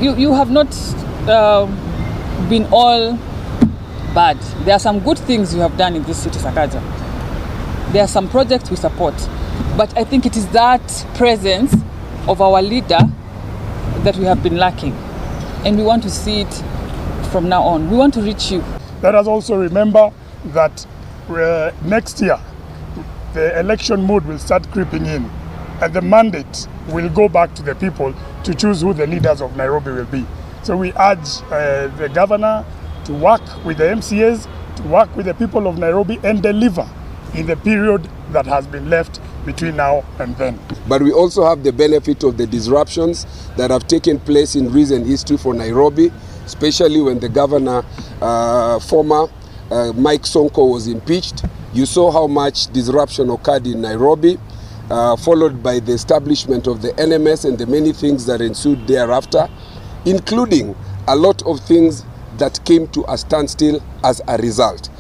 you have not been all bad. There are some good things you have done in this city, Sakaja. There are some projects we support. But I think it is that presence of our leader that we have been lacking. And we want to see it from now on. We want to reach you. Let us also remember that next year, the election mood will start creeping in. And the mandate will go back to the people to choose who the leaders of Nairobi will be. So we urge the governor to work with the MCAs, to work with the people of Nairobi and deliver in the period that has been left between now and then. But we also have the benefit of the disruptions that have taken place in recent history for Nairobi, especially when the governor, former Mike Sonko, was impeached. You saw how much disruption occurred in Nairobi, followed by the establishment of the NMS and the many things that ensued thereafter, including a lot of things that came to a standstill as a result.